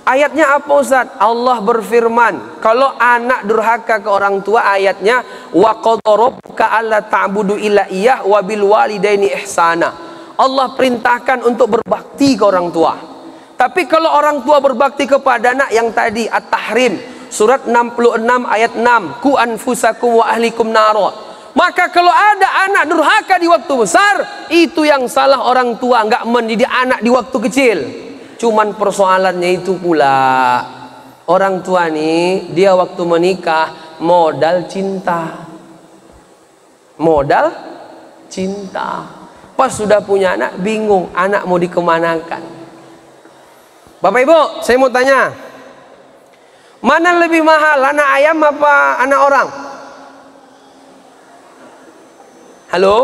Ayatnya apa Ustaz? Allah berfirman, kalau anak durhaka ke orang tua, ayatnya wa qadara rabbuka alla ta'budu illa iyyah wa bil walidaini ihsana. Allah perintahkan untuk berbakti ke orang tua. Tapi kalau orang tua berbakti kepada anak, yang tadi At-Tahrim surat 66 ayat 6, ku anfusakum wa ahlikum naro. Maka kalau ada anak durhaka di waktu besar, itu yang salah orang tua, nggak mendidik anak di waktu kecil. Cuman persoalannya itu pula, orang tua nih, dia waktu menikah modal cinta. Modal cinta. Pas sudah punya anak, bingung anak mau dikemanakan. Bapak Ibu, saya mau tanya, mana lebih mahal, anak ayam apa anak orang? Halo?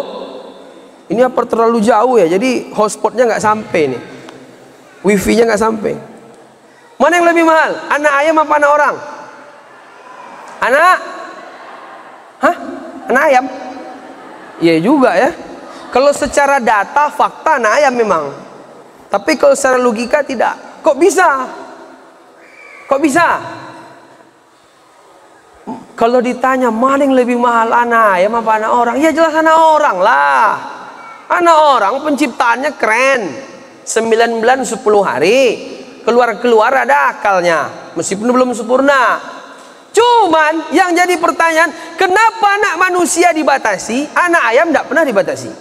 Ini apa terlalu jauh ya? Jadi hotspotnya nggak sampai nih, wifi-nya nggak sampai. Mana yang lebih mahal, anak ayam apa anak orang? Anak? Hah? Anak ayam? Iya juga ya. Kalau secara data, fakta anak ayam memang. Tapi kalau secara logika tidak. Kok bisa? Kok bisa? Kalau ditanya mana yang lebih mahal, anak ayam apa anak orang? Ya jelas anak orang lah. Anak orang penciptaannya keren. 9 bulan 10 hari. Keluar-keluar ada akalnya. Meskipun belum sempurna. Cuman yang jadi pertanyaan, kenapa anak manusia dibatasi, anak ayam tidak pernah dibatasi?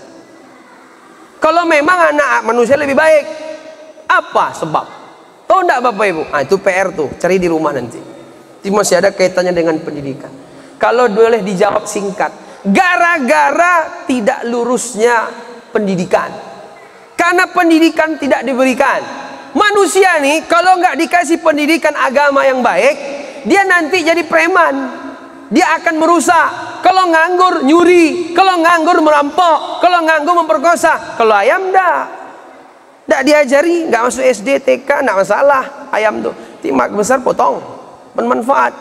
Kalau memang anak manusia lebih baik, apa sebab? Tahu enggak Bapak Ibu? Ah, itu PR tuh, cari di rumah nanti. Itu masih ada kaitannya dengan pendidikan. Kalau boleh dijawab singkat, gara-gara tidak lurusnya pendidikan. Karena pendidikan tidak diberikan. Manusia nih kalau nggak dikasih pendidikan agama yang baik, dia nanti jadi preman. Dia akan merusak. Kalau nganggur nyuri, kalau nganggur merampok, kalau nganggur memperkosa. Kalau ayam nggak diajari, nggak masuk SD, TK, nggak masalah. Ayam tuh timak besar potong, bermanfaat.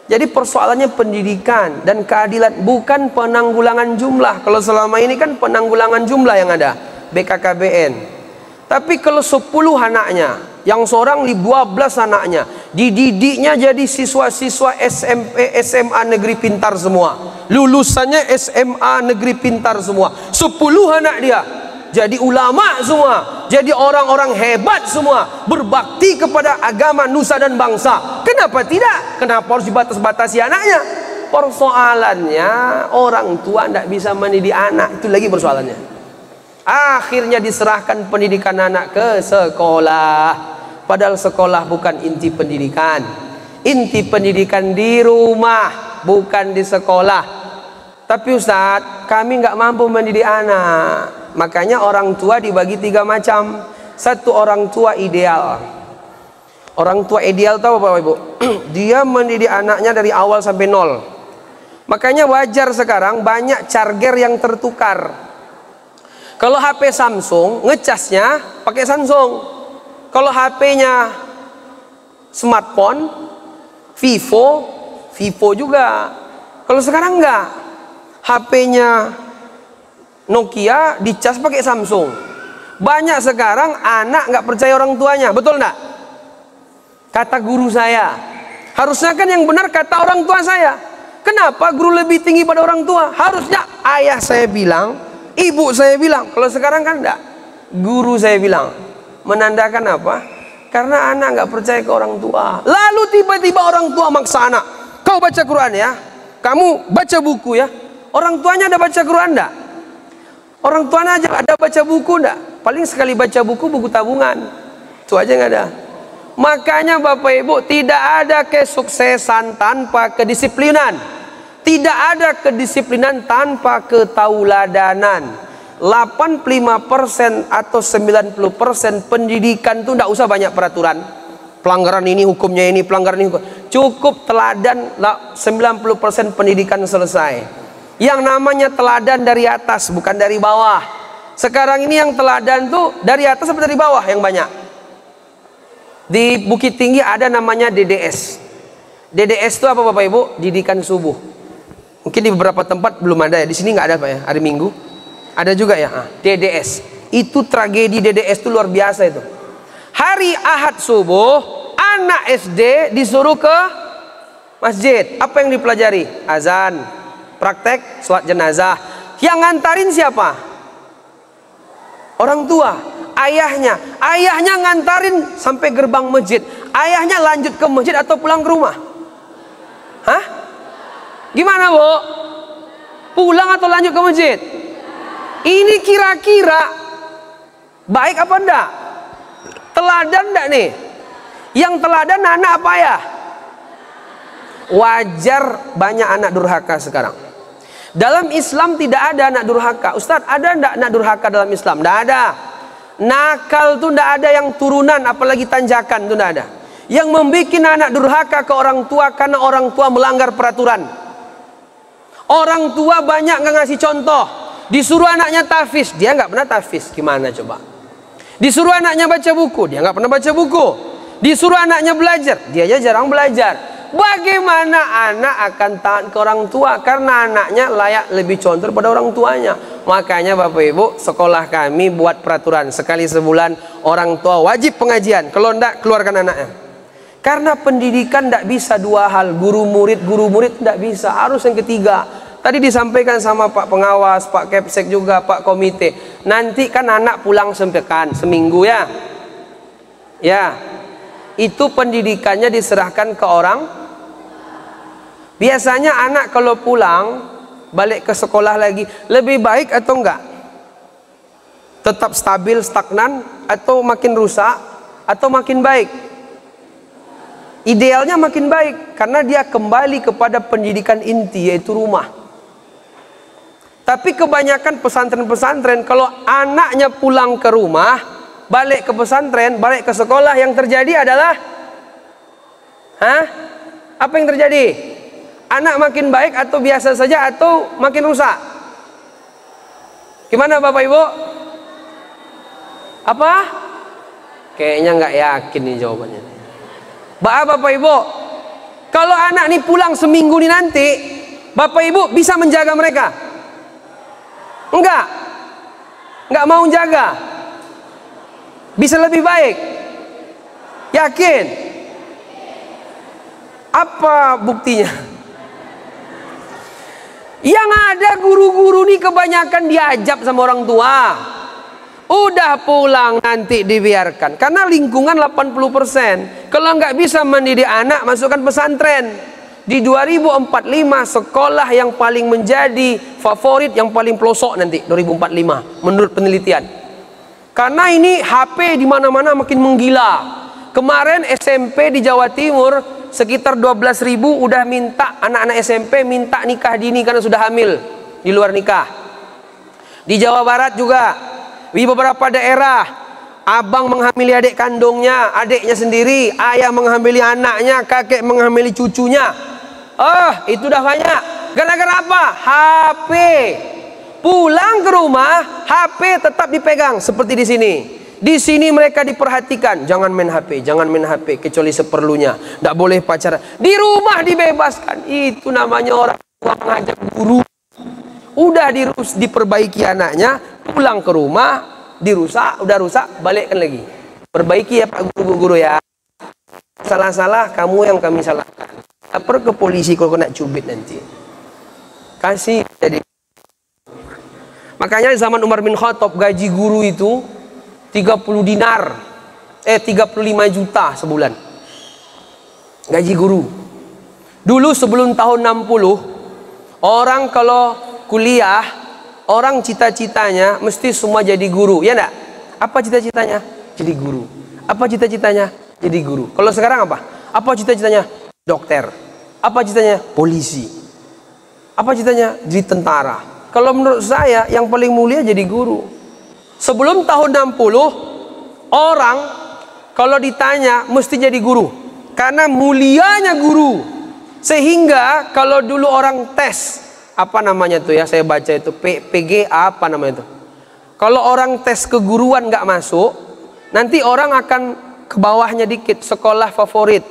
Jadi persoalannya pendidikan dan keadilan, bukan penanggulangan jumlah. Kalau selama ini kan penanggulangan jumlah yang ada, BKKBN. Tapi kalau 10 anaknya, yang seorang 12 anaknya, dididiknya jadi siswa-siswa SMP, SMA negeri pintar semua. Lulusannya SMA negeri pintar semua. 10 anak dia jadi ulama semua, jadi orang-orang hebat semua, berbakti kepada agama, nusa dan bangsa. Kenapa tidak? Kenapa harus dibatas-batasi anaknya? Persoalannya orang tua tidak bisa mendidik anak, itu lagi persoalannya. Akhirnya diserahkan pendidikan anak ke sekolah. Padahal sekolah bukan inti pendidikan. Inti pendidikan di rumah, bukan di sekolah. Tapi Ustadz, kami nggak mampu mendidik anak. Makanya orang tua dibagi 3 macam. Satu, orang tua ideal. Orang tua ideal tahu Bapak Ibu? Dia mendidik anaknya dari awal sampai 0. Makanya wajar sekarang banyak charger yang tertukar. Kalau HP Samsung, ngecasnya pakai Samsung. Kalau HP-nya smartphone, Vivo juga. Kalau sekarang enggak, HP-nya Nokia dicas pakai Samsung. Banyak sekarang anak nggak percaya orang tuanya, betul enggak? Kata guru saya, harusnya kan yang benar kata orang tua saya. Kenapa guru lebih tinggi pada orang tua? Harusnya ayah saya bilang, ibu saya bilang. Kalau sekarang kan enggak, guru saya bilang. Menandakan apa? Karena anak nggak percaya ke orang tua. Lalu tiba-tiba orang tua maksa anak, kau baca Quran ya, kamu baca buku ya. Orang tuanya ada baca Quran enggak? Orang tuanya aja ada baca buku enggak? Paling sekali baca buku tabungan. Itu aja nggak ada. Makanya Bapak Ibu, tidak ada kesuksesan tanpa kedisiplinan. Tidak ada kedisiplinan tanpa ketauladanan. 85% atau 90% pendidikan itu tidak usah banyak peraturan. Pelanggaran ini hukumnya ini, pelanggaran ini hukum. Cukup teladan, 90% pendidikan selesai. Yang namanya teladan dari atas, bukan dari bawah. Sekarang ini yang teladan tuh dari atas sampai dari bawah yang banyak. Di Bukit Tinggi ada namanya DDS. DDS itu apa Bapak Ibu? Didikan subuh. Mungkin di beberapa tempat belum ada ya. Di sini nggak ada Pak ya, hari Minggu. Ada juga ya, DDS. Itu tragedi DDS itu luar biasa itu. Hari Ahad subuh, anak SD disuruh ke masjid. Apa yang dipelajari? Azan, praktek sholat jenazah. Yang ngantarin siapa? Orang tua, ayahnya. Ayahnya ngantarin sampai gerbang masjid. Ayahnya lanjut ke masjid atau pulang ke rumah? Hah? Gimana, Bu? Pulang atau lanjut ke masjid? Ini kira-kira baik apa enggak? Teladan enggak nih? Yang teladan anak apa ya? Wajar banyak anak durhaka sekarang. Dalam Islam tidak ada anak durhaka. Ustaz, ada enggak anak durhaka dalam Islam? Enggak ada. Nakal tuh enggak ada yang turunan, apalagi tanjakan tuh enggak ada. Yang membuat anak durhaka ke orang tua karena orang tua melanggar peraturan. Orang tua banyak nggak ngasih contoh. Disuruh anaknya tahfiz, dia nggak pernah tahfiz. Gimana coba? Disuruh anaknya baca buku, dia nggak pernah baca buku. Disuruh anaknya belajar, dia aja jarang belajar. Bagaimana anak akan taat ke orang tua? Karena anaknya layak lebih contoh pada orang tuanya. Makanya Bapak Ibu, sekolah kami buat peraturan sekali sebulan orang tua wajib pengajian. Kalau enggak, keluarkan anaknya. Karena pendidikan tidak bisa dua hal, guru murid tidak bisa, harus yang ketiga. Tadi disampaikan sama Pak Pengawas, Pak Kepsek juga, Pak Komite. Nanti kan anak pulang sepekan, seminggu ya. Ya, itu pendidikannya diserahkan ke orang. Biasanya anak kalau pulang, balik ke sekolah lagi, lebih baik atau enggak? Tetap stabil, stagnan, atau makin rusak, atau makin baik? Idealnya makin baik, karena dia kembali kepada pendidikan inti, yaitu rumah. Tapi kebanyakan pesantren-pesantren, kalau anaknya pulang ke rumah, balik ke pesantren, balik ke sekolah, yang terjadi adalah apa yang terjadi? Anak makin baik atau biasa saja atau makin rusak? Gimana Bapak Ibu? Apa? Kayaknya nggak yakin nih jawabannya. Bapak Ibu, kalau anak nih pulang seminggu nih nanti, Bapak Ibu bisa menjaga mereka? Enggak mau jaga. Bisa lebih baik? Yakin? Apa buktinya? Yang ada guru-guru nih kebanyakan diajab sama orang tua. Udah pulang nanti dibiarkan. Karena lingkungan 80%. Kalau nggak bisa mendidik anak, masukkan pesantren. Di 2045 sekolah yang paling menjadi favorit, yang paling pelosok nanti 2045 menurut penelitian. Karena ini HP di mana-mana makin menggila. Kemarin SMP di Jawa Timur sekitar 12.000 udah minta, anak-anak SMP minta nikah dini karena sudah hamil di luar nikah. Di Jawa Barat juga, di beberapa daerah, abang menghamili adik kandungnya, adiknya sendiri, ayah menghamili anaknya, kakek menghamili cucunya. Itu udah banyak. Gara-gara apa? HP. Pulang ke rumah, HP tetap dipegang seperti di sini. Di sini mereka diperhatikan, jangan main HP, jangan main HP kecuali seperlunya, tidak boleh pacaran. Di rumah dibebaskan. Itu namanya orang tua mengajak guru. Udah diperbaiki anaknya, pulang ke rumah dirusak, udah rusak, balikkan lagi. Perbaiki ya Pak guru-guru ya. Salah-salah kamu yang kami salahkan. Lapor ke polisi kalau kena cubit nanti. Kasih jadi. Makanya zaman Umar bin Khattab gaji guru itu 30 dinar. 35 juta sebulan. Gaji guru. Dulu sebelum tahun 60, orang kalau kuliah, orang cita-citanya mesti semua jadi guru, ya enggak? Apa cita-citanya? Jadi guru. Apa cita-citanya? Jadi guru. Kalau sekarang apa? Apa cita-citanya? Dokter. Apa cita-citanya? Polisi. Apa cita-citanya? Jadi tentara. Kalau menurut saya yang paling mulia jadi guru. Sebelum tahun 60, orang kalau ditanya mesti jadi guru. Karena mulianya guru. Sehingga kalau dulu orang tes, apa namanya tuh ya, saya baca itu PGA apa namanya itu. Kalau orang tes keguruan nggak masuk, nanti orang akan ke bawahnya dikit, sekolah favorit.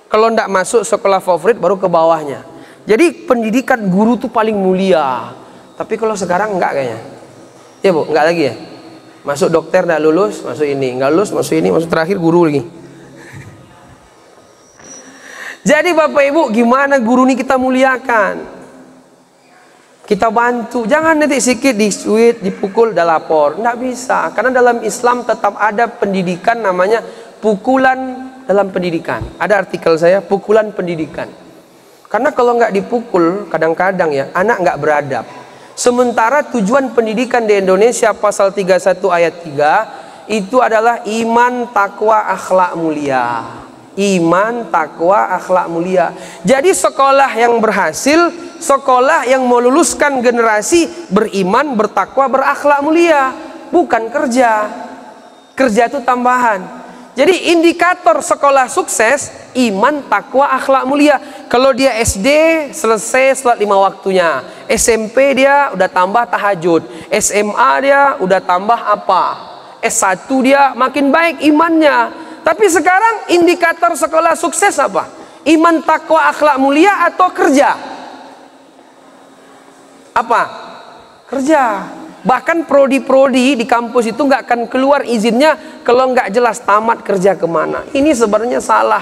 Kalau nggak masuk sekolah favorit baru ke bawahnya. Jadi pendidikan guru tuh paling mulia. Tapi kalau sekarang enggak kayaknya. Ya Bu, enggak lagi ya? Masuk dokter nggak lulus, masuk ini, nggak lulus, masuk ini, masuk terakhir guru lagi. Jadi Bapak Ibu, gimana guru ini kita muliakan? Kita bantu, jangan nanti sikit disuit, dipukul, dah lapor. Nggak bisa, karena dalam Islam tetap ada pendidikan namanya pukulan dalam pendidikan. Ada artikel saya, pukulan pendidikan. Karena kalau nggak dipukul, kadang-kadang ya, anak nggak beradab. Sementara tujuan pendidikan di Indonesia pasal 31 ayat 3 itu adalah iman, takwa, akhlak mulia. Iman, takwa, akhlak mulia. Jadi sekolah yang berhasil, sekolah yang meluluskan generasi beriman, bertakwa, berakhlak mulia, bukan kerja. Kerja itu tambahan. Jadi indikator sekolah sukses, iman, takwa, akhlak mulia. Kalau dia SD selesai salat 5 waktunya, SMP dia udah tambah tahajud, SMA dia udah tambah apa, S1 dia makin baik imannya. Tapi sekarang indikator sekolah sukses apa? Iman, takwa, akhlak mulia atau kerja? Apa? Kerja. Bahkan prodi-prodi di kampus itu nggak akan keluar izinnya kalau nggak jelas tamat kerja kemana. Ini sebenarnya salah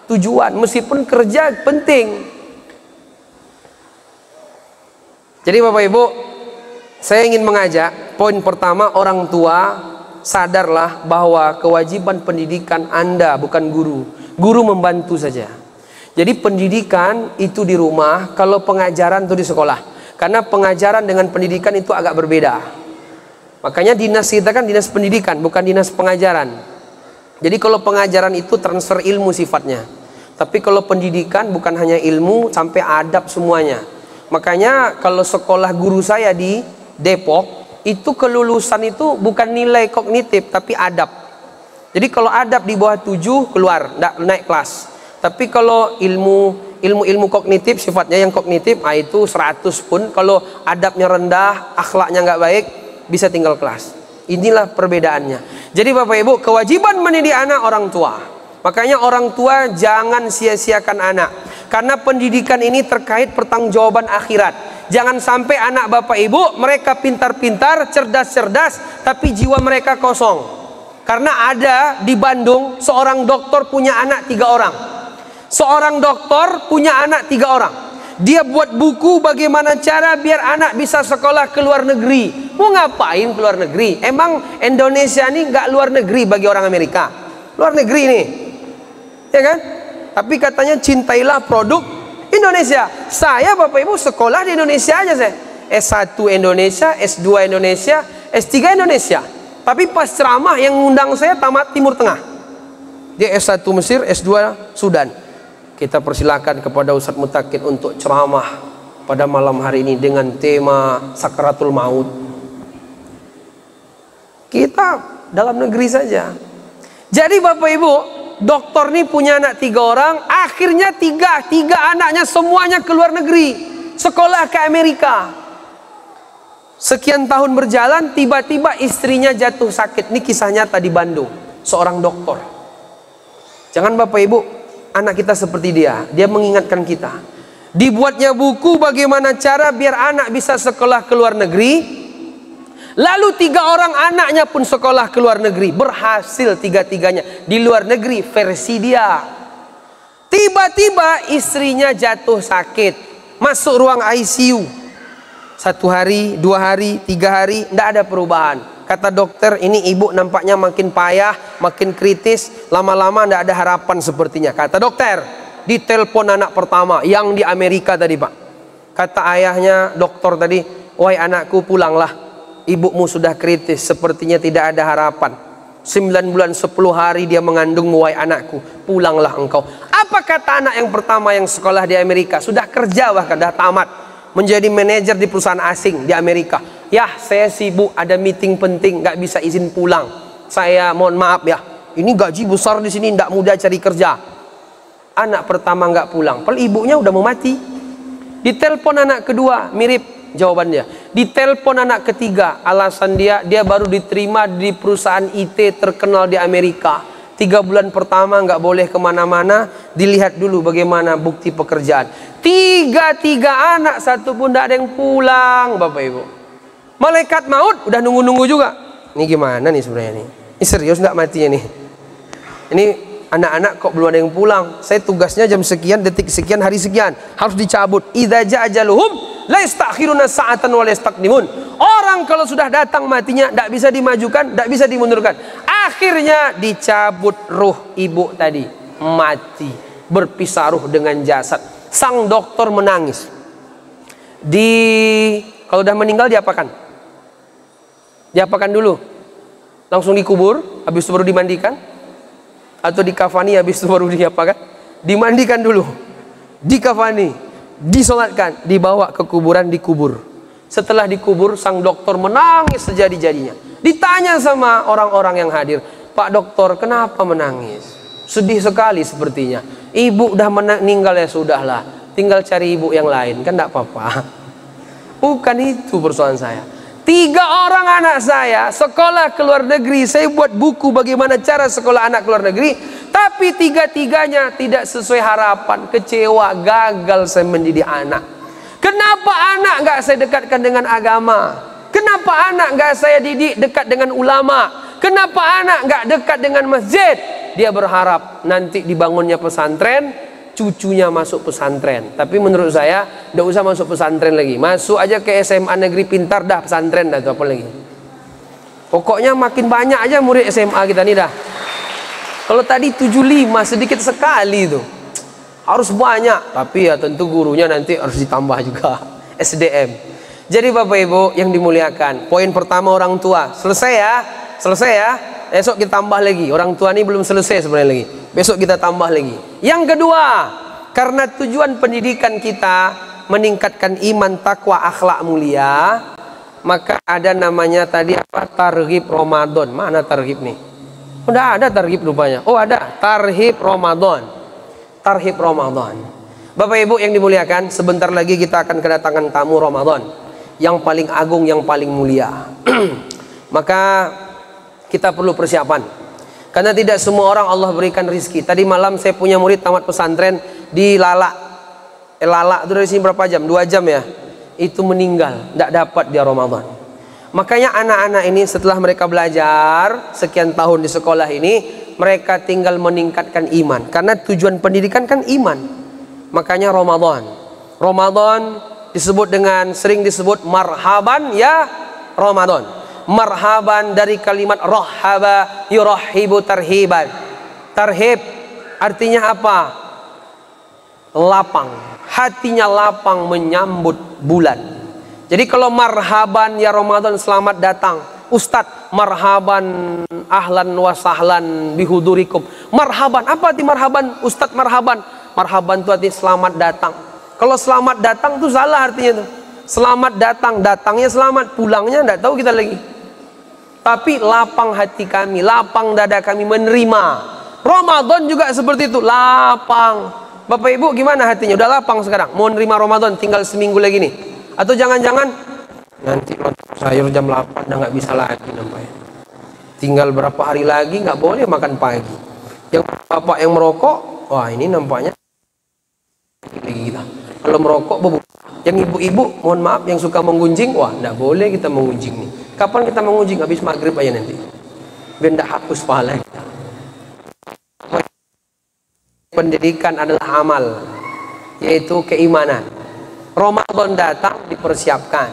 tujuan, meskipun kerja penting. Jadi Bapak Ibu, saya ingin mengajak, poin pertama, orang tua sadarlah bahwa kewajiban pendidikan Anda bukan guru. Guru membantu saja. Jadi pendidikan itu di rumah, kalau pengajaran itu di sekolah. Karena pengajaran dengan pendidikan itu agak berbeda. Makanya dinas kita kan dinas pendidikan, bukan dinas pengajaran. Jadi kalau pengajaran itu transfer ilmu sifatnya. Tapi kalau pendidikan bukan hanya ilmu, sampai adab semuanya. Makanya kalau sekolah guru saya di Depok, itu kelulusan itu bukan nilai kognitif, tapi adab. Jadi kalau adab di bawah 7 keluar, naik kelas. Tapi kalau ilmu kognitif, sifatnya yang kognitif, itu 100 pun. Kalau adabnya rendah, akhlaknya nggak baik, bisa tinggal kelas. Inilah perbedaannya. Jadi Bapak Ibu, kewajiban mendidik anak orang tua. Makanya orang tua jangan sia-siakan anak. Karena pendidikan ini terkait pertanggungjawaban akhirat. Jangan sampai anak Bapak Ibu mereka pintar-pintar, cerdas-cerdas, tapi jiwa mereka kosong. Karena ada di Bandung seorang dokter punya anak 3 orang. Seorang dokter punya anak 3 orang. Dia buat buku bagaimana cara biar anak bisa sekolah ke luar negeri. Mau ngapain ke luar negeri? Emang Indonesia ini nggak luar negeri bagi orang Amerika? Luar negeri nih, ya kan? Tapi katanya cintailah produk Indonesia. Saya Bapak Ibu sekolah di Indonesia aja saya. S1 Indonesia, S2 Indonesia, S3 Indonesia. Tapi pas ceramah yang ngundang saya tamat Timur Tengah. Dia S1 Mesir, S2 Sudan. Kita persilakan kepada Ustadz Mutakin untuk ceramah pada malam hari ini dengan tema Sakaratul Maut. Kita dalam negeri saja. Jadi Bapak Ibu, dokter ini punya anak 3 orang, akhirnya tiga anaknya semuanya ke luar negeri, sekolah ke Amerika. Sekian tahun berjalan, tiba-tiba istrinya jatuh sakit. Ini kisah nyata di Bandung, seorang dokter. Jangan Bapak Ibu, anak kita seperti dia mengingatkan kita. Dibuatnya buku bagaimana cara biar anak bisa sekolah ke luar negeri. Lalu 3 orang anaknya pun sekolah ke luar negeri. Berhasil 3-tiganya di luar negeri versi dia. Tiba-tiba istrinya jatuh sakit, masuk ruang ICU. 1 hari, 2 hari, 3 hari, tidak ada perubahan. Kata dokter, ini ibu nampaknya makin payah, makin kritis, lama-lama tidak ada harapan sepertinya. Kata dokter, ditelepon anak pertama yang di Amerika tadi Pak. Kata ayahnya dokter tadi, wahai anakku pulanglah, ibumu sudah kritis, sepertinya tidak ada harapan. 9 bulan 10 hari dia mengandungmu, wahai anakku, pulanglah engkau. Apa kata anak yang pertama yang sekolah di Amerika, sudah kerja bahkan, sudah tamat, menjadi manajer di perusahaan asing di Amerika. Ya saya sibuk, ada meeting penting, nggak bisa izin pulang. Saya mohon maaf ya, ini gaji besar di sini, tidak mudah cari kerja. Anak pertama nggak pulang, padahal ibunya udah mau mati. Ditelepon anak kedua, mirip jawabannya. Ditelepon anak ketiga, alasan dia baru diterima di perusahaan IT terkenal di Amerika. 3 bulan pertama nggak boleh kemana-mana, dilihat dulu bagaimana bukti pekerjaan. 3 anak, 1 pun tidak ada yang pulang Bapak Ibu. Malaikat maut udah nunggu-nunggu juga. Ini gimana nih sebenarnya nih? Ini serius nggak matinya nih? Ini anak-anak kok belum ada yang pulang. Saya tugasnya jam sekian, detik sekian, hari sekian. Harus dicabut. Idza ja'a ajaluhum la yastakhiruna sa'atan wa la yastaqdimun. Orang kalau sudah datang matinya, tidak bisa dimajukan, tidak bisa dimundurkan. Akhirnya dicabut ruh ibu tadi. Mati. Berpisah ruh dengan jasad. Sang dokter menangis. Kalau udah meninggal diapakan? Diapakan dulu? Langsung dikubur, habis itu baru dimandikan? Atau dikafani, habis itu baru diapakan? Dimandikan dulu, dikafani, disolatkan, dibawa ke kuburan, dikubur. Setelah dikubur, sang dokter menangis sejadi-jadinya. Ditanya sama orang-orang yang hadir, Pak dokter, kenapa menangis? Sedih sekali sepertinya. Ibu udah meninggal, ya sudahlah, tinggal cari ibu yang lain, kan tidak apa-apa. Bukan itu persoalan saya. 3 orang anak saya sekolah ke luar negeri. Saya buat buku bagaimana cara sekolah anak ke luar negeri. Tapi 3-tiganya tidak sesuai harapan. Kecewa, gagal saya mendidik anak. Kenapa anak nggak saya dekatkan dengan agama? Kenapa anak nggak saya didik dekat dengan ulama? Kenapa anak nggak dekat dengan masjid? Dia berharap nanti dibangunnya pesantren, cucunya masuk pesantren. Tapi menurut saya tidak usah masuk pesantren lagi. Masuk aja ke SMA negeri pintar dah, pesantren dah itu apa lagi. Pokoknya makin banyak aja murid SMA kita nih dah. Kalau tadi 75 sedikit sekali tuh. Harus banyak, tapi ya tentu gurunya nanti harus ditambah juga SDM. Jadi Bapak Ibu yang dimuliakan, poin pertama orang tua. Selesai ya. Selesai ya. Besok kita tambah lagi. Orang tua ini belum selesai sebenarnya lagi. Besok kita tambah lagi. Yang kedua, karena tujuan pendidikan kita meningkatkan iman, takwa, akhlak mulia, maka ada namanya tadi apa? Targhib Ramadan. Mana targhib nih? Udah ada targhib rupanya. Oh ada, targhib Ramadan. Targhib Ramadan. Bapak Ibu yang dimuliakan, sebentar lagi kita akan kedatangan tamu Ramadan yang paling agung, yang paling mulia. Maka kita perlu persiapan. Karena tidak semua orang Allah berikan rizki. Tadi malam saya punya murid tamat pesantren di Lala. Lala itu dari sini berapa jam? 2 jam ya. Itu meninggal, tidak dapat dia Ramadan. Makanya anak-anak ini setelah mereka belajar sekian tahun di sekolah ini, mereka tinggal meningkatkan iman. Karena tujuan pendidikan kan iman. Makanya Ramadan. Ramadan disebut dengan, sering disebut marhaban ya Ramadan. Marhaban dari kalimat rahaba yurahibu tarhiban. Tarhib artinya apa? Lapang. Hatinya lapang menyambut bulan. Jadi kalau marhaban ya Ramadan, selamat datang Ustadz, marhaban ahlan wa sahlan bihudurikum. Marhaban, apa arti marhaban Ustadz? Marhaban, marhaban itu arti selamat datang. Kalau selamat datang itu salah artinya tuh. Selamat datang, datangnya selamat, pulangnya tidak tahu kita lagi. Tapi lapang hati kami, lapang dada kami menerima. Ramadan juga seperti itu, lapang. Bapak Ibu gimana hatinya? Udah lapang sekarang? Mau nerima Ramadan tinggal seminggu lagi nih? Atau jangan-jangan nanti sayur jam 8 udah nggak bisa lagi nampaknya. Tinggal berapa hari lagi nggak boleh makan pagi. Yang bapak yang merokok, wah ini nampaknya lagi kita. Kalau merokok bubuk. Yang ibu-ibu, mohon maaf, yang suka menggunjing, wah nggak boleh kita menggunjing nih. Kapan kita mengunjing? Habis maghrib aja nanti. Biar hapus pahala kita. Pendidikan adalah amal, yaitu keimanan. Ramadan datang, dipersiapkan.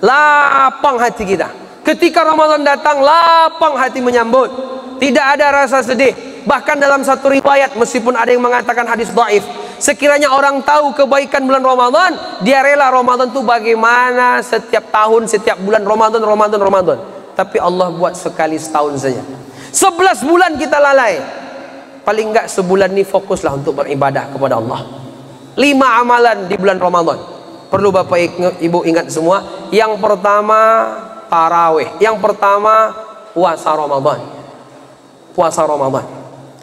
Lapang hati kita. Ketika Ramadan datang, lapang hati menyambut. Tidak ada rasa sedih. Bahkan dalam satu riwayat, meskipun ada yang mengatakan hadis dhaif, sekiranya orang tahu kebaikan bulan Ramadan, dia rela Ramadan itu bagaimana setiap tahun, setiap bulan Ramadan. Tapi Allah buat sekali setahun saja. 11 bulan kita lalai. Paling enggak sebulan ini fokuslah untuk beribadah kepada Allah. 5 amalan di bulan Ramadan. Perlu Bapak Ibu ingat semua. Yang pertama tarawih. Yang pertama puasa Ramadan. Puasa Ramadan.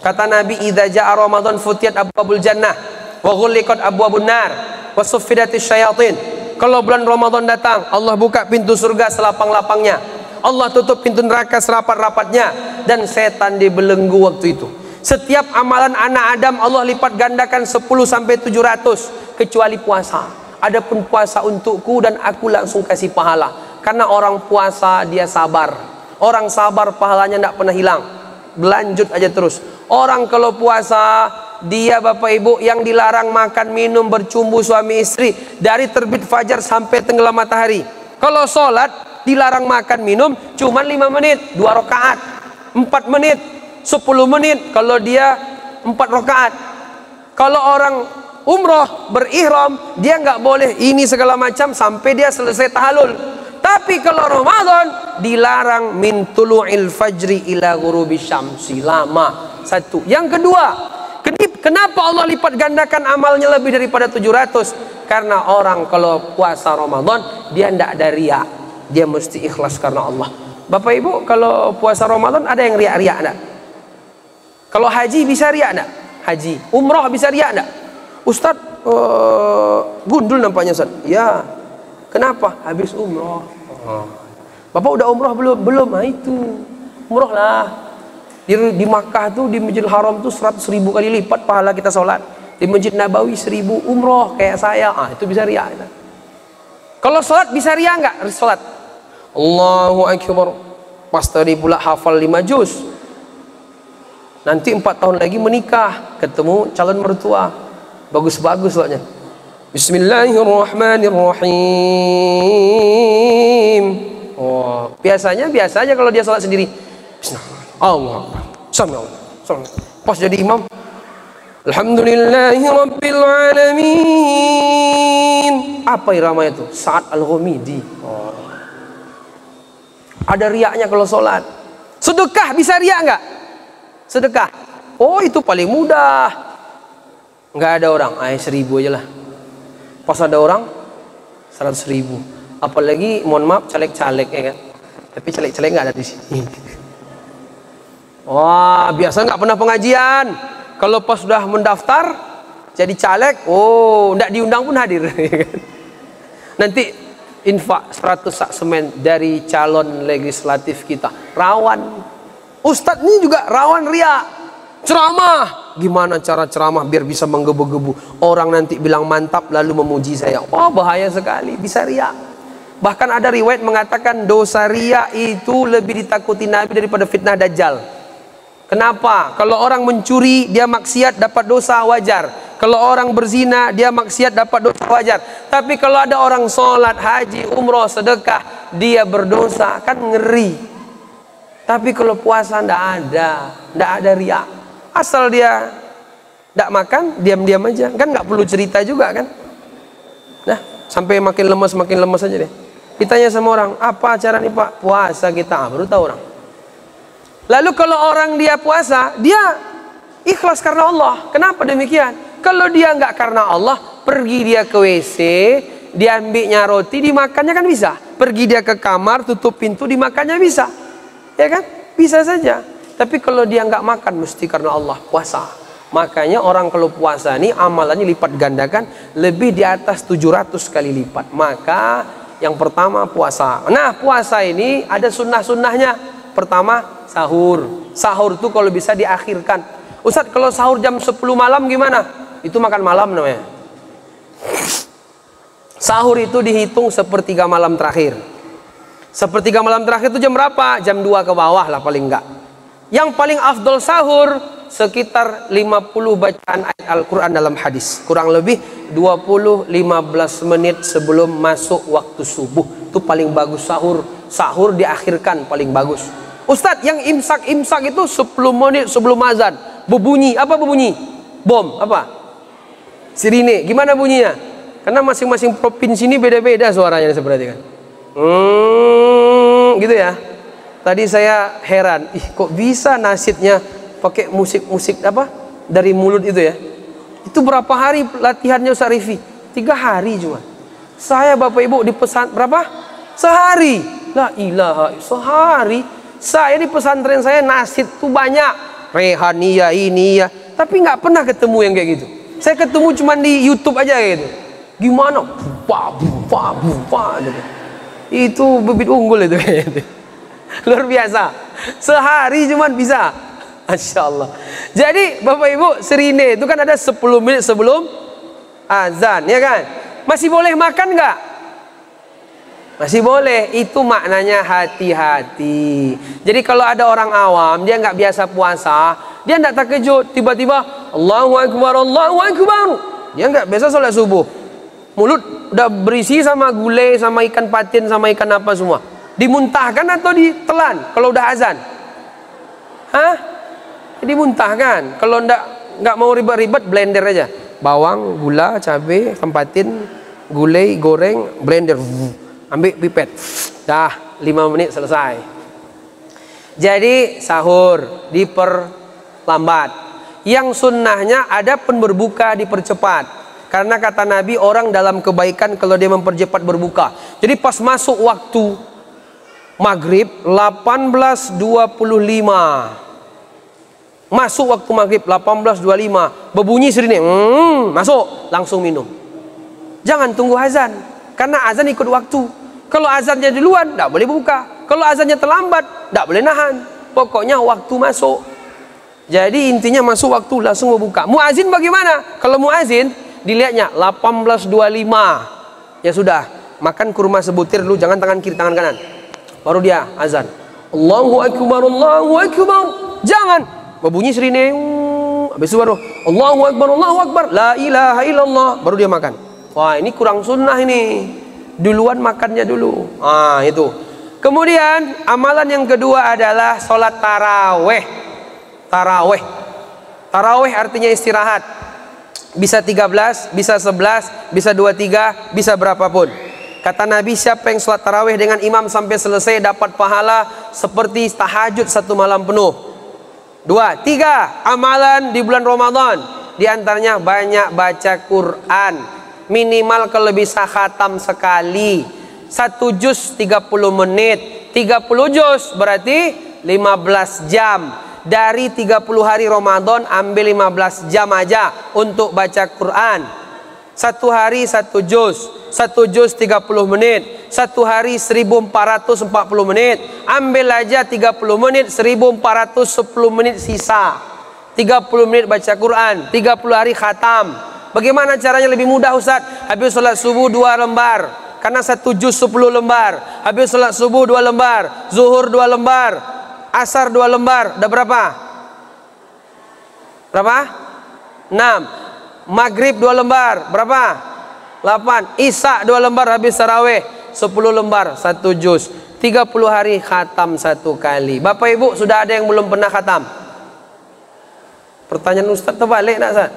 Kata Nabi, idza jaa Ramadan futiyat abwabul jannah wa ghulliqat abwabun nar wa suffidatis syayatin. Kalau bulan Ramadan datang, Allah buka pintu surga selapang-lapangnya. Allah tutup pintu neraka serapat-rapatnya, dan setan dibelenggu waktu itu. Setiap amalan anak Adam Allah lipat gandakan 10 sampai 700 kecuali puasa. Adapun puasa untukku dan aku langsung kasih pahala. Karena orang puasa dia sabar. Orang sabar pahalanya tidak pernah hilang, berlanjut aja terus. Orang kalau puasa, dia Bapak Ibu yang dilarang makan minum bercumbu suami istri dari terbit fajar sampai tenggelam matahari. Kalau sholat dilarang makan minum cuma 5 menit 2 rakaat, 4 menit 10 menit kalau dia 4 rakaat. Kalau orang umroh berihram, dia nggak boleh ini segala macam sampai dia selesai tahalul. Tapi kalau Ramadan dilarang min tulu'il fajri ila ghurubi syamsi, lama. Satu. Yang kedua, kenapa Allah lipat gandakan amalnya lebih daripada 700? Karena orang kalau puasa Ramadan dia tidak ada riak, dia mesti ikhlas karena Allah. Bapak Ibu, kalau puasa Ramadan ada yang riak-riak enggak? Kalau haji bisa riak enggak? Haji, umrah bisa riak enggak? Ustaz, gundul nampaknya Ustaz. Ya. Kenapa? Habis umrah. Bapak udah umrah belum? Belum. Nah itu. Umrah lah. Di Makkah tuh, di Masjidil Haram tuh 100.000 kali lipat pahala kita sholat. Di Masjid Nabawi 1.000. Umrah kayak saya. Itu bisa riak. Kalau sholat bisa riak enggak? Sholat. Allahu Akbar. Pas tadi pula hafal 5 juz. Nanti 4 tahun lagi menikah, ketemu calon mertua. Bagus-bagus sholatnya. Bismillahirrahmanirrahim. Oh, biasanya biasa aja kalau dia sholat sendiri. Allah, pas jadi imam, Alhamdulillahirabbil alamin. Apa irama itu? Sa'ad Al-Ghamidi. Oh. Ada riaknya kalau sholat. Sedekah bisa riak nggak? Sedekah. Oh itu paling mudah. Nggak ada orang, 1.000 aja lah. Pas ada orang 100.000. Apalagi mohon maaf caleg-caleg ya kan. Tapi caleg-caleg nggak ada di sini. Wah, biasa nggak pernah pengajian. Kalau pas sudah mendaftar jadi caleg, oh nggak diundang pun hadir. Nanti infak 100 sak semen dari calon legislatif kita. Rawan. Ustadz ini juga rawan riak. Ceramah, gimana cara ceramah biar bisa menggebu-gebu orang nanti bilang mantap lalu memuji saya. Wah, bahaya sekali, bisa riak. Bahkan ada riwayat mengatakan dosa riak itu lebih ditakuti Nabi daripada fitnah Dajjal. Kenapa? Kalau orang mencuri dia maksiat dapat dosa wajar. Kalau orang berzina dia maksiat dapat dosa wajar. Tapi kalau ada orang sholat, haji, umroh, sedekah, dia berdosa, kan ngeri. Tapi kalau puasa ndak ada riak. Asal dia tidak makan, diam-diam aja. Kan nggak perlu cerita juga kan. Nah, sampai makin lemes aja deh. Ditanya sama orang, apa acara nih Pak? Puasa kita, baru tahu orang. Lalu kalau orang dia puasa, dia ikhlas karena Allah. Kenapa demikian? Kalau dia nggak karena Allah, pergi dia ke WC, dia ambilnya roti, dimakannya kan bisa. Pergi dia ke kamar, tutup pintu, dimakannya bisa. Ya kan? Bisa saja. Tapi kalau dia nggak makan mesti karena Allah, puasa. Makanya orang kalau puasa ini amalannya lipat gandakan lebih di atas 700 kali lipat. Maka yang pertama puasa. Nah puasa ini ada sunnah-sunnahnya. Pertama sahur. Sahur itu kalau bisa diakhirkan. Ustadz kalau sahur jam 10 malam gimana? Itu makan malam namanya. Sahur itu dihitung sepertiga malam terakhir. Sepertiga malam terakhir itu jam berapa? Jam 2 ke bawah lah paling enggak. Yang paling afdol sahur sekitar 50 bacaan ayat Al-Quran dalam hadis. Kurang lebih 20-15 menit sebelum masuk waktu subuh. Itu paling bagus sahur. Sahur diakhirkan paling bagus. Ustadz yang imsak itu 10 menit sebelum azan. Berbunyi. Apa berbunyi? Bom. Apa? Sirine. Gimana bunyinya? Karena masing-masing provinsi ini beda-beda suaranya saya perhatikan. Gitu ya. Tadi saya heran, kok bisa nasidnya pakai musik-musik apa dari mulut itu ya? Itu berapa hari latihannya Ustaz Rifi? 3 hari cuma. Saya Bapak Ibu di pesan berapa? Sehari. La ilaha, sehari. Saya di pesantren saya nasid tuh banyak. Rehaniyah ini ya. Tapi nggak pernah ketemu yang kayak gitu. Saya ketemu cuma di YouTube aja kayak gitu. Gimana? Bupa gitu. Itu bibit unggul itu kayak gitu. Luar biasa. Sehari cuman bisa. Masya Allah. Jadi Bapak Ibu sirine itu kan ada 10 menit sebelum azan, ya kan? Masih boleh makan nggak? Masih boleh. Itu maknanya hati-hati. Jadi kalau ada orang awam, dia nggak biasa puasa, dia nggak terkejut. Tiba-tiba Allahu Akbar, Allahu Akbar. Dia nggak biasa sholat subuh. Mulut udah berisi sama gulai, sama ikan patin, sama ikan apa semua. Dimuntahkan atau ditelan kalau udah azan? Hah? Dimuntahkan. Kalau nggak mau ribet-ribet, blender aja. Bawang, gula, cabai, ikan patin, gulai, goreng, blender. Ambil pipet. Dah 5 menit selesai. Jadi sahur diperlambat. Yang sunnahnya ada pun berbuka dipercepat. Karena kata Nabi, orang dalam kebaikan kalau dia mempercepat berbuka. Jadi pas masuk waktu maghrib 18.25, masuk waktu maghrib 18.25, berbunyi sirine, masuk, langsung minum. Jangan tunggu azan, karena azan ikut waktu. Kalau azannya duluan, tidak boleh buka. Kalau azannya terlambat, tidak boleh nahan. Pokoknya waktu masuk. Jadi intinya masuk waktu langsung berbuka. Muazin bagaimana? Kalau muazin dilihatnya 18.25, ya sudah, makan kurma sebutir dulu, jangan tangan kiri, tangan kanan, baru dia azan. Allahu Akbar, Allahu Akbar. Jangan berbunyi sirine, habis itu baru Allahu Akbar, Allahu Akbar, la ilaha illallah, baru dia makan. Wah, ini kurang sunnah ini. Duluan makannya dulu. Itu. Kemudian amalan yang kedua adalah sholat taraweh. Taraweh artinya istirahat. Bisa 13, bisa 11, bisa 23, bisa berapapun. Kata Nabi, siapa yang sholat taraweh dengan imam sampai selesai dapat pahala seperti tahajud 1 malam penuh. 2, 3, amalan di bulan Ramadan. Di antaranya banyak baca Quran. Minimal kalau bisa khatam sekali. 1 juz 30 menit. 30 juz berarti 15 jam. Dari 30 hari Ramadan ambil 15 jam aja untuk baca Quran. 1 hari 1 juz. 1 juz 30 menit. 1 hari 1440 menit. Ambil aja 30 menit, 1410 menit sisa. 30 menit baca Quran, 30 hari khatam. Bagaimana caranya lebih mudah, Ustaz? Habis sholat subuh 2 lembar. Karena 1 juz 10 lembar. Habis sholat subuh 2 lembar. Zuhur 2 lembar. Asar 2 lembar. Udah berapa? Berapa? 6. Maghrib 2 lembar. Berapa? 8. Isya 2 lembar. Habis tarawih 10 lembar. 1 juz. 30 hari khatam 1 kali. Bapak Ibu, sudah ada yang belum pernah khatam? Pertanyaan Ustaz terbalik nak, Ustaz?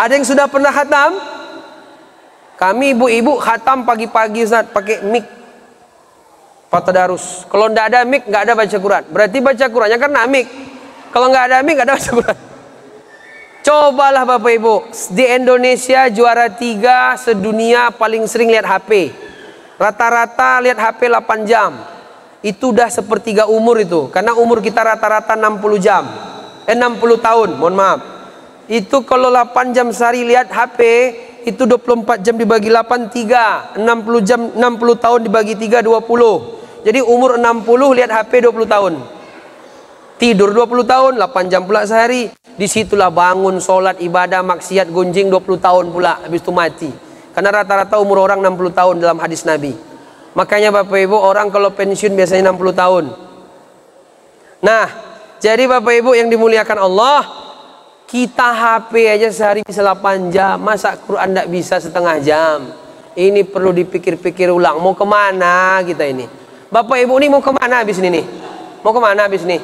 Ada yang sudah pernah khatam? Kami ibu-ibu khatam pagi-pagi, Ustaz, pakai mic Tadarus. Kalau tidak ada mic, nggak ada baca Quran. Berarti baca Qurannya karena mic. Kalau nggak ada mic, nggak ada baca Quran. Cobalah Bapak Ibu, di Indonesia juara 3 sedunia paling sering lihat HP. Rata-rata lihat HP 8 jam. Itu udah sepertiga umur itu. Karena umur kita rata-rata 60 jam. 60 tahun, mohon maaf. Itu kalau 8 jam sehari lihat HP, itu 24 jam dibagi 8, 3. 60 jam, 60 tahun dibagi 3, 20. Jadi umur 60 lihat HP 20 tahun. Tidur 20 tahun, 8 jam pula sehari. Disitulah bangun, sholat, ibadah, maksiat, gunjing 20 tahun pula. Habis itu mati. Karena rata-rata umur orang 60 tahun dalam hadis Nabi. Makanya Bapak Ibu, orang kalau pensiun biasanya 60 tahun. Nah, jadi Bapak Ibu yang dimuliakan Allah, kita HP aja sehari bisa 8 jam. Masa Quran tidak bisa setengah jam? Ini perlu dipikir-pikir ulang. Mau kemana kita ini? Bapak Ibu ini mau kemana habis ini nih? Mau kemana habis ini?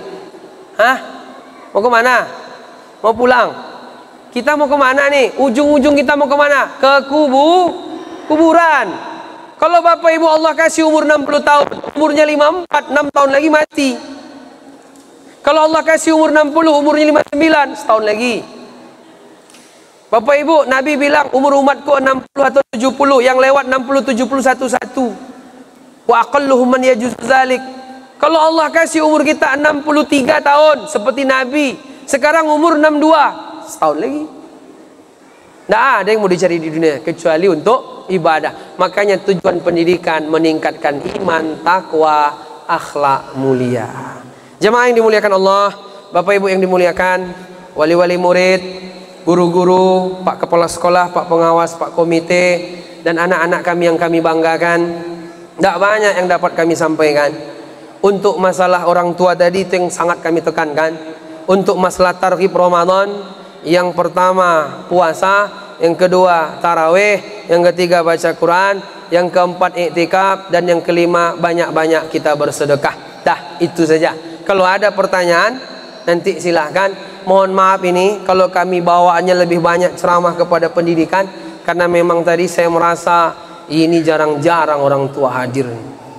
Hah? Mau kemana? Mau pulang? Kita mau kemana nih? Ujung-ujung kita mau kemana? Ke kuburan. Kalau Bapak Ibu Allah kasih umur 60 tahun, umurnya 54, 6 tahun lagi mati. Kalau Allah kasih umur 60, umurnya 59, setahun lagi. Bapak Ibu, Nabi bilang umur umatku 60 atau 70, yang lewat 60, 70, satu-satu. Wa aqalluhum man yajuz dzalik. Kalau Allah kasih umur kita 63 tahun seperti Nabi, sekarang umur 62, setahun lagi. Tidak ada yang mau dicari di dunia kecuali untuk ibadah. Makanya tujuan pendidikan meningkatkan iman, takwa, akhlak mulia. Jemaah yang dimuliakan Allah, Bapak Ibu yang dimuliakan, wali-wali murid, guru-guru, Pak Kepala Sekolah, Pak Pengawas, Pak Komite, dan anak-anak kami yang kami banggakan. Tidak banyak yang dapat kami sampaikan. Untuk masalah orang tua tadi itu yang sangat kami tekankan. Untuk masalah targhib Ramadan, yang pertama puasa, yang kedua tarawih, yang ketiga baca Quran, yang keempat iktikaf, dan yang kelima banyak-banyak kita bersedekah. Dah, itu saja. Kalau ada pertanyaan nanti silahkan. Mohon maaf ini kalau kami bawaannya lebih banyak ceramah kepada pendidikan, karena memang tadi saya merasa ini jarang-jarang orang tua hadir.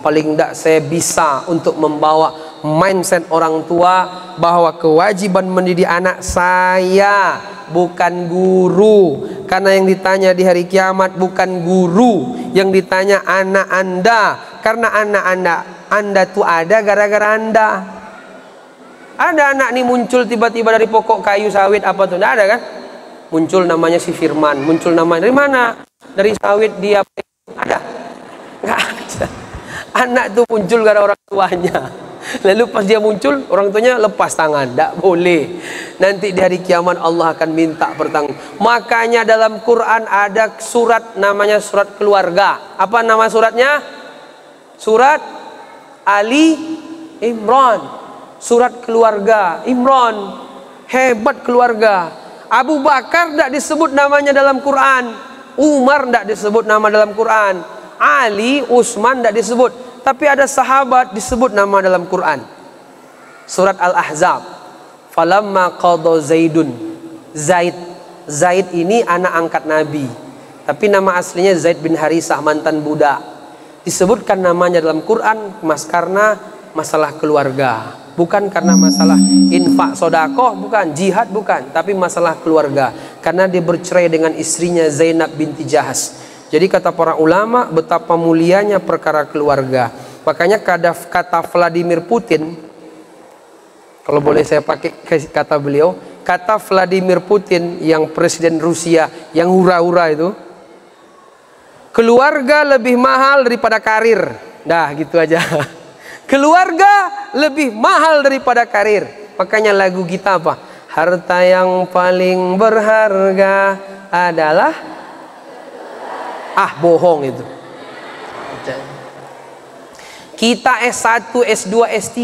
Paling tidak saya bisa untuk membawa mindset orang tua bahwa kewajiban mendidik anak saya, bukan guru. Karena yang ditanya di hari kiamat bukan guru, yang ditanya anak Anda. Karena anak Anda tuh ada gara-gara Anda. Ada anak nih muncul tiba-tiba dari pokok kayu sawit apa tuh? Nggak ada kan? Muncul namanya si Firman. Muncul namanya dari mana? Dari sawit dia. Ada? Nggak ada. Anak tuh muncul gara orang tuanya. Lalu pas dia muncul, orang tuanya lepas tangan. Nggak boleh. Nanti di hari kiamat Allah akan minta pertanggung. Makanya dalam Quran ada surat namanya surat keluarga. Apa nama suratnya? Surat Ali Imran. Surat keluarga Imran. Hebat keluarga. Abu Bakar tidak disebut namanya dalam Quran. Umar tidak disebut nama dalam Quran. Ali, Utsman tidak disebut. Tapi ada sahabat disebut nama dalam Quran. Surat Al-Ahzab. Falamma qada Zaidun. Zaid ini anak angkat Nabi. Tapi nama aslinya Zaid bin Harisah, mantan budak. Disebutkan namanya dalam Quran karena masalah keluarga. Bukan karena masalah infak sodakoh, bukan, jihad bukan, tapi masalah keluarga. Karena dia bercerai dengan istrinya Zainab binti Jahas. Jadi kata para ulama betapa mulianya perkara keluarga. Makanya kata Vladimir Putin, kalau boleh saya pakai kata beliau, kata Vladimir Putin yang presiden Rusia yang hura-hura itu, keluarga lebih mahal daripada karir. Dah gitu aja. Keluarga lebih mahal daripada karir. Makanya lagu kita apa? Harta yang paling berharga adalah bohong itu. Kita S1, S2, S3,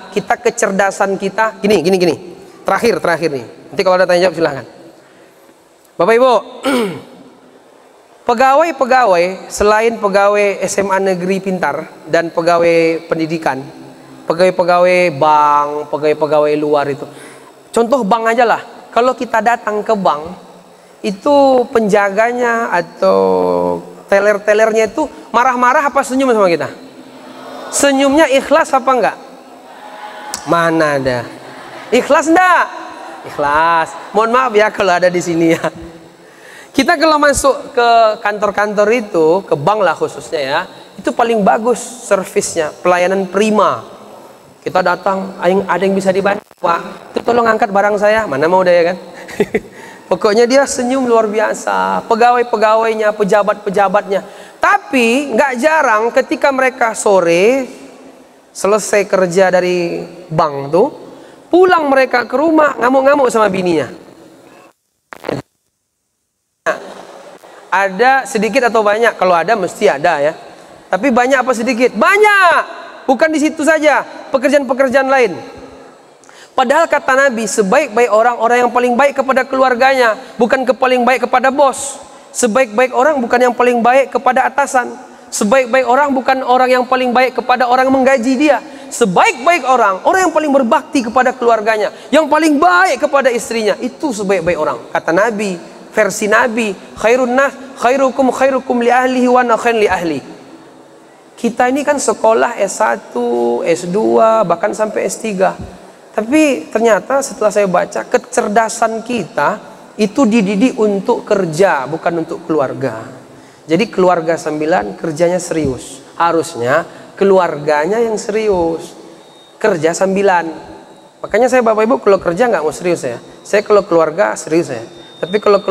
kita kecerdasan kita gini. Terakhir nih. Nanti kalau ada tanya jawab silahkan. Bapak Ibu, pegawai selain pegawai SMA negeri pintar dan pegawai pendidikan, pegawai bank, pegawai luar itu. Contoh bank aja lah. Kalau kita datang ke bank, itu penjaganya atau teller-tellernya itu marah-marah apa senyum sama kita? Senyumnya ikhlas apa enggak? Mana ada? Ikhlas enggak? Ikhlas. Mohon maaf ya kalau ada di sini ya. Kita kalau masuk ke kantor-kantor itu, ke bank lah khususnya ya, itu paling bagus servisnya, pelayanan prima. Kita datang, ada yang bisa dibantu Pak, itu tolong angkat barang saya, mana mau deh ya kan. Pokoknya dia senyum luar biasa, pegawai-pegawainya, pejabat-pejabatnya. Tapi nggak jarang ketika mereka sore selesai kerja dari bank tuh, pulang mereka ke rumah ngamuk-ngamuk sama bininya. Ada sedikit atau banyak? Kalau ada mesti ada ya. Tapi banyak apa sedikit? Banyak. Bukan di situ saja, pekerjaan-pekerjaan lain. Padahal kata Nabi, sebaik-baik orang yang paling baik kepada keluarganya, bukan paling baik kepada bos. Sebaik-baik orang bukan yang paling baik kepada atasan. Sebaik-baik orang bukan orang yang paling baik kepada orang yang menggaji dia. Sebaik-baik orang yang paling berbakti kepada keluarganya, yang paling baik kepada istrinya. Itu sebaik-baik orang. Kata Nabi, versi Nabi, khairun nas khairukum li ahlihi wa ana khairun li ahli. Kita ini kan sekolah S1, S2, bahkan sampai S3. Tapi ternyata setelah saya baca, kecerdasan kita itu dididik untuk kerja, bukan untuk keluarga. Jadi keluarga 9 kerjanya serius. Harusnya keluarganya yang serius. Kerja 9. Makanya saya Bapak Ibu kalau kerja nggak mau serius ya. Saya kalau keluarga serius ya. Tapi kalau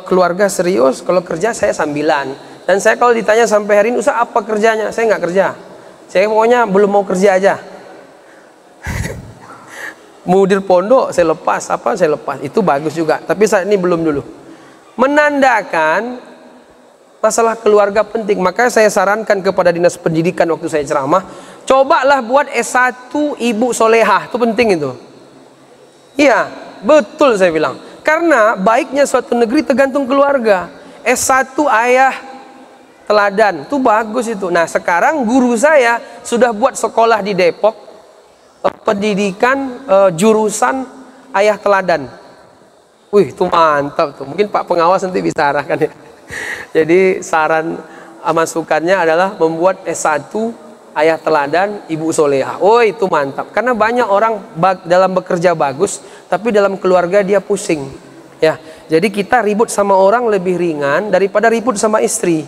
keluarga serius, kalau kerja saya sambilan. Dan saya kalau ditanya sampai hari ini, Ustaz apa kerjanya? Saya nggak kerja. Saya pokoknya belum mau kerja aja. Mudir pondok saya lepas, saya lepas. Itu bagus juga. Tapi saat ini belum dulu. Menandakan Masalah keluarga penting. Maka saya sarankan kepada dinas pendidikan waktu saya ceramah, cobalah buat S1 ibu solehah. Itu penting itu. Iya, betul saya bilang. Karena baiknya suatu negeri tergantung keluarga. S1 ayah teladan, itu bagus itu. Nah sekarang guru saya sudah buat sekolah di Depok, pendidikan jurusan ayah teladan. Wih, itu mantap tuh. Mungkin Pak Pengawas nanti bisa arahkan ya. Jadi saran masukannya adalah membuat S1 ayah teladan ibu soleha. Oh itu mantap. Karena banyak orang dalam bekerja bagus, tapi dalam keluarga dia pusing. Ya, jadi kita ribut sama orang lebih ringan daripada ribut sama istri.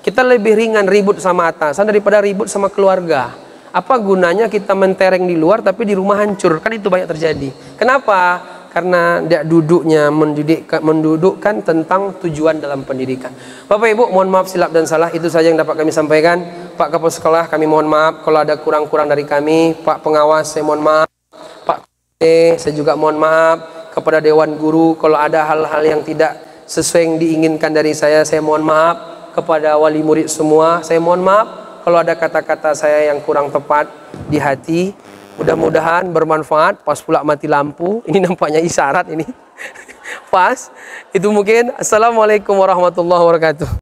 Kita lebih ringan ribut sama atasan daripada ribut sama keluarga. Apa gunanya kita mentereng di luar tapi di rumah hancur? Kan itu banyak terjadi. Kenapa? Karena dia mendudukkan tentang tujuan dalam pendidikan. Bapak Ibu, mohon maaf silap dan salah, itu saja yang dapat kami sampaikan. Pak Kepala Sekolah, kami mohon maaf kalau ada kurang-kurang dari kami. Pak Pengawas, saya mohon maaf. Pak saya juga mohon maaf. Kepada Dewan Guru, kalau ada hal-hal yang tidak sesuai yang diinginkan dari saya mohon maaf. Kepada wali murid semua, saya mohon maaf kalau ada kata-kata saya yang kurang tepat di hati. Mudah-mudahan bermanfaat. Pas pula mati lampu. Ini nampaknya isyarat ini. Pas. Itu mungkin. Assalamualaikum warahmatullahi wabarakatuh.